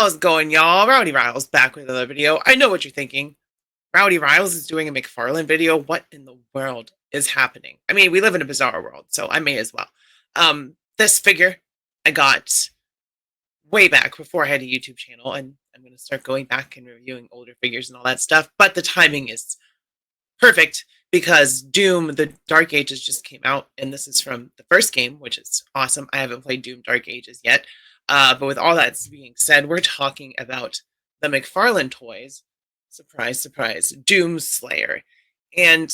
How's it going, y'all? Rowdy Riles back with another video. I know what you're thinking. Rowdy Riles is doing a McFarlane video. What in the world is happening? I mean, we live in a bizarre world, so I may as well. This figure I got way back before I had a YouTube channel, and I'm going to start going back and reviewing older figures and all that stuff, but the timing is perfect because Doom, the Dark Ages just came out, and this is from the first game, which is awesome. I haven't played Doom Dark Ages yet. But with all that being said, we're talking about the McFarlane toys. Surprise, surprise, Doom Slayer. And,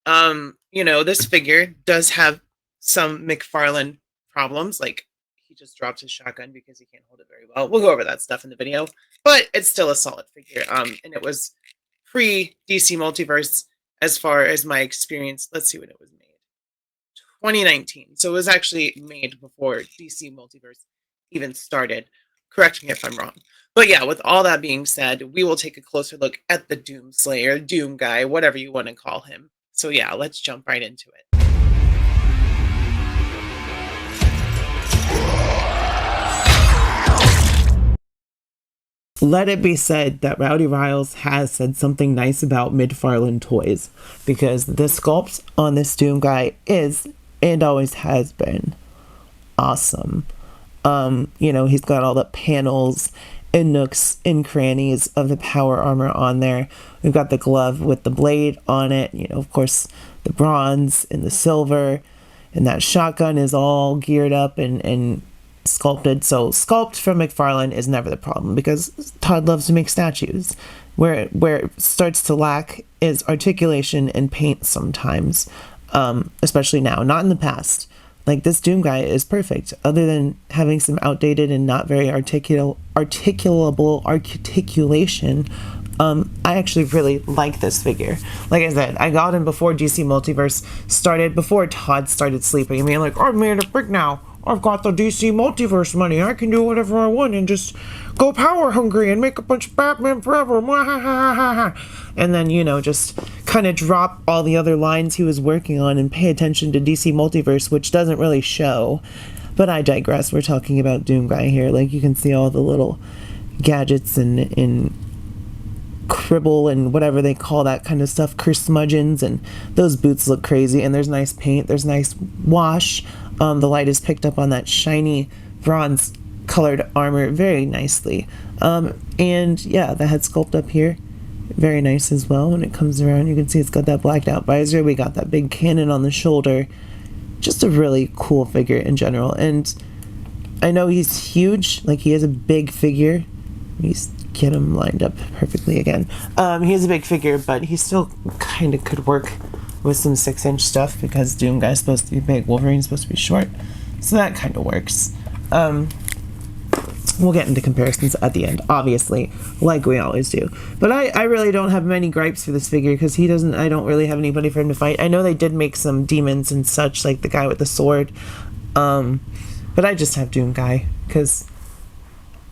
this figure does have some McFarlane problems. Like, he just dropped his shotgun because he can't hold it very well. We'll go over that stuff in the video. But it's still a solid figure. And it was pre-DC Multiverse as far as my experience. Let's see when it was made. 2019. So it was actually made before DC Multiverse even started. Correct me if I'm wrong. But yeah, with all that being said, we will take a closer look at the Doom Slayer, Doom Guy, whatever you want to call him. So yeah, let's jump right into it. Let it be said that Rowdy Riles has said something nice about McFarlane toys, because the sculpt on this Doom Guy is, and always has been, awesome. He's got all the panels and nooks and crannies of the power armor on there. We've got the glove with the blade on it, of course, the bronze and the silver, and that shotgun is all geared up and sculpted. So sculpt from McFarlane is never the problem, because Todd loves to make statues. Where it starts to lack is articulation and paint sometimes, especially now, not in the past. Like, this Doom Guy is perfect, other than having some outdated and not very articulable articulation. I actually really like this figure. Like I said, I got him before DC Multiverse started, before Todd started sleeping. I mean, like, I've made a brick now. I've got the DC Multiverse money. I can do whatever I want and just go power hungry and make a bunch of Batman forever. And then, just kind of drop all the other lines he was working on and pay attention to DC Multiverse, which doesn't really show. But I digress. We're talking about Doom Guy here. Like, you can see all the little gadgets and cribble and whatever they call that kind of stuff, smudgeons, and those boots look crazy. And there's nice paint. There's nice wash. The light is picked up on that shiny bronze colored armor very nicely. And yeah, the head sculpt up here, very nice as well. When it comes around, you can see it's got that blacked out visor. We got that big cannon on the shoulder. Just a really cool figure in general. And I know he's huge, like, he is a big figure. Let me get him lined up perfectly again. He is a big figure, but he still kind of could work with some 6-inch stuff, because Doom Guy's supposed to be big, Wolverine's supposed to be short, so that kind of works. We'll get into comparisons at the end, obviously, like we always do. But I really don't have many gripes for this figure, because I don't really have anybody for him to fight. I know they did make some demons and such, like the guy with the sword, but I just have Doom Guy, because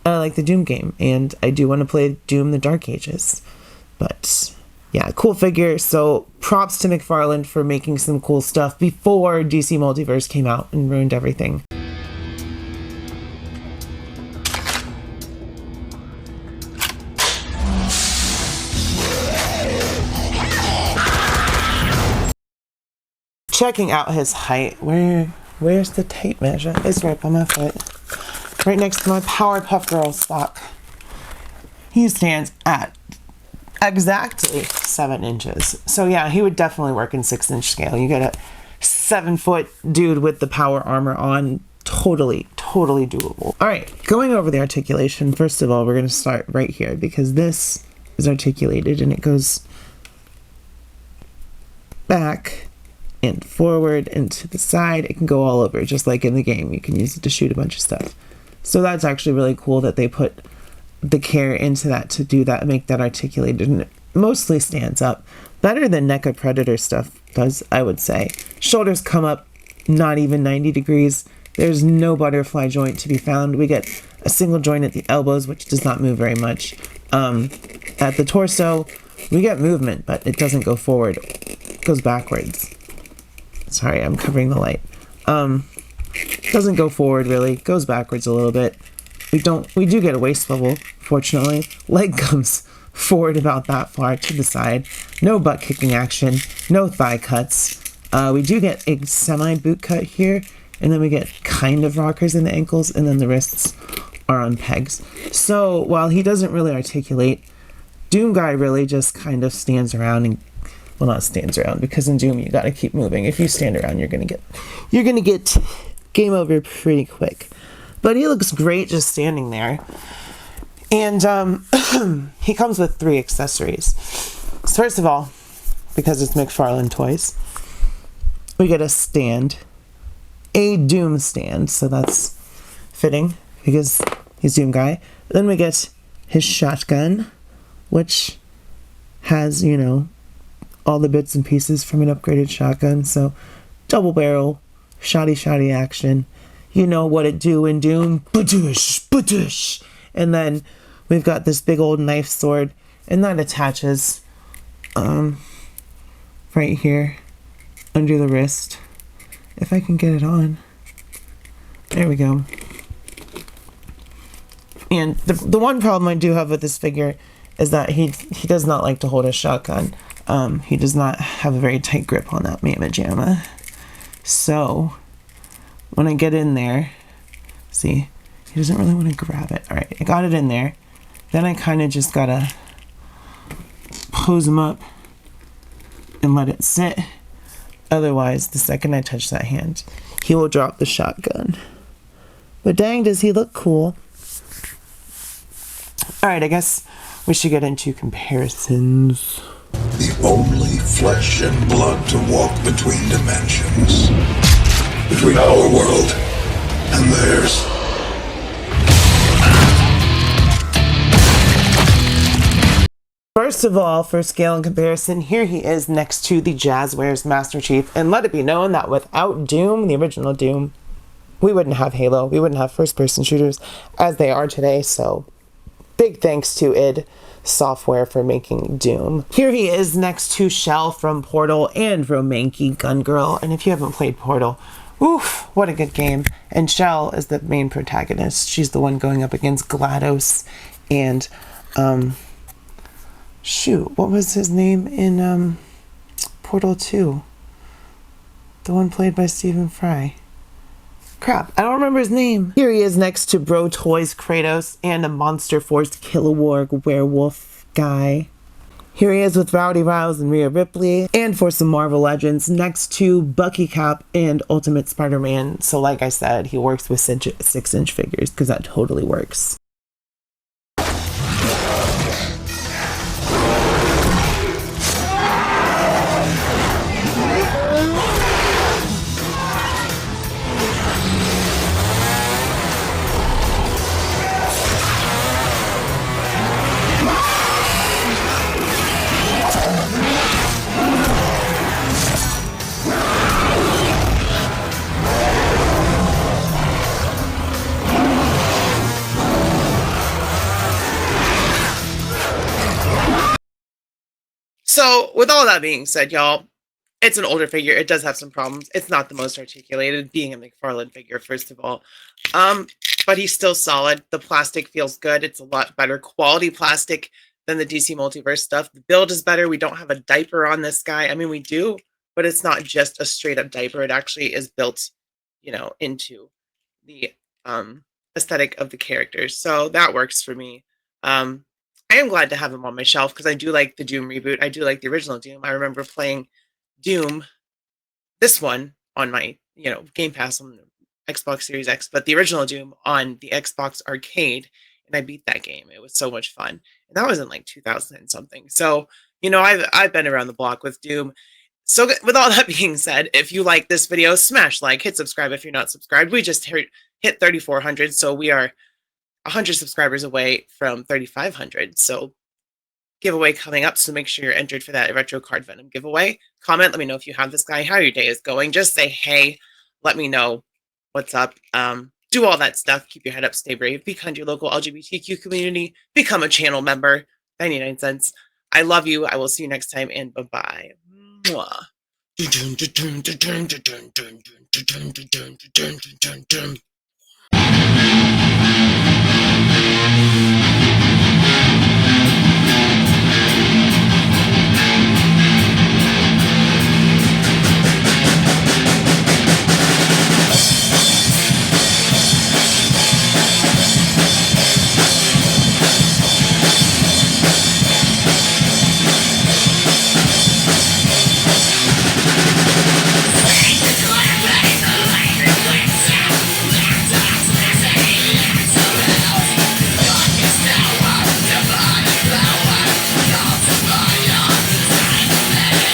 I like the Doom game, and I do want to play Doom the Dark Ages. But yeah, cool figure. So props to McFarlane for making some cool stuff before DC Multiverse came out and ruined everything. Checking out his height. Where's the tape measure? It's right by my foot. Right next to my Powerpuff Girls sock. He stands at exactly 7 inches. So yeah, he would definitely work in 6-inch scale. You get a 7-foot dude with the power armor on. Totally doable. All right, going over the articulation. First of all, we're going to start right here, because this is articulated and it goes back and forward and to the side. It can go all over, just like in the game. You can use it to shoot a bunch of stuff. So that's actually really cool that they put the care into that to do that, make that articulated, and it mostly stands up. Better than NECA Predator stuff does, I would say. Shoulders come up not even 90 degrees. There's no butterfly joint to be found. We get a single joint at the elbows, which does not move very much. At the torso, we get movement, but it doesn't go forward. It goes backwards. Sorry, I'm covering the light. Doesn't go forward really, goes backwards a little bit. We do get a waist swivel, fortunately. Leg comes forward about that far to the side. No butt kicking action, no thigh cuts. We do get a semi boot cut here, and then we get kind of rockers in the ankles, and then the wrists are on pegs. So while he doesn't really articulate, Doom Guy really just kind of stands around and, well, not stands around, because in Doom you gotta keep moving. If you stand around, you're gonna get game over pretty quick. But he looks great just standing there. And he comes with 3 accessories. So first of all, because it's McFarlane Toys, we get a stand, a Doom stand, so that's fitting because he's Doom Guy. Then we get his shotgun, which has, you know, all the bits and pieces from an upgraded shotgun. So double barrel, shoddy action. You know what it do in Doom. Badoosh, badoosh. And then we've got this big old knife sword, and that attaches right here under the wrist. If I can get it on. There we go. And the one problem I do have with this figure is that he does not like to hold a shotgun. He does not have a very tight grip on that mamma jamma. So when I get in there, see, he doesn't really want to grab it. All right, I got it in there. Then I kind of just gotta pose him up and let it sit. Otherwise, the second I touch that hand, he will drop the shotgun. But dang, does he look cool. Alright, I guess we should get into comparisons. The only flesh and blood to walk between dimensions. Between our world and theirs. First of all, for scale and comparison, here he is next to the Jazzwares Master Chief. And let it be known that without Doom, the original Doom, we wouldn't have Halo. We wouldn't have first-person shooters as they are today. So big thanks to id Software for making Doom. Here he is next to Shell from Portal and Romanky Gun Girl. And if you haven't played Portal, oof, what a good game. And Shell is the main protagonist. She's the one going up against GLaDOS and, shoot, what was his name in Portal 2? The one played by Stephen Fry. Crap, I don't remember his name. Here he is next to Bro Toys Kratos and a Monster Force Kilowog werewolf guy. Here he is with Rowdy Riles and Rhea Ripley. And for some Marvel Legends, next to Bucky Cap and Ultimate Spider-Man. So like I said, he works with 6-inch figures because that totally works. So, with all that being said, y'all, it's an older figure. It does have some problems. It's not the most articulated, being a McFarlane figure, first of all. But he's still solid. The plastic feels good. It's a lot better quality plastic than the DC Multiverse stuff. The build is better. We don't have a diaper on this guy. I mean, we do, but it's not just a straight up diaper. It actually is built, you know, into the aesthetic of the characters. So that works for me. I am glad to have him on my shelf because I do like the Doom reboot. I do like the original Doom. I remember playing Doom, this one, on my, you know, Game Pass on the Xbox Series X, but the original Doom on the Xbox Arcade, and I beat that game. It was so much fun. And that was in like 2000 and something. So, you know, I've been around the block with Doom. So with all that being said, if you like this video, smash like, hit subscribe if you're not subscribed. We just hit 3,400, so we are 100 subscribers away from 3,500. So giveaway coming up, so make sure you're entered for that Retro Card Venom giveaway. Comment, let me know if you have this guy, how your day is going. Just say hey, let me know what's up. Do all that stuff. Keep your head up, stay brave, be kind to your local LGBTQ community, become a channel member. 99 cents. I love you. I will see you next time, and bye-bye. Mwah.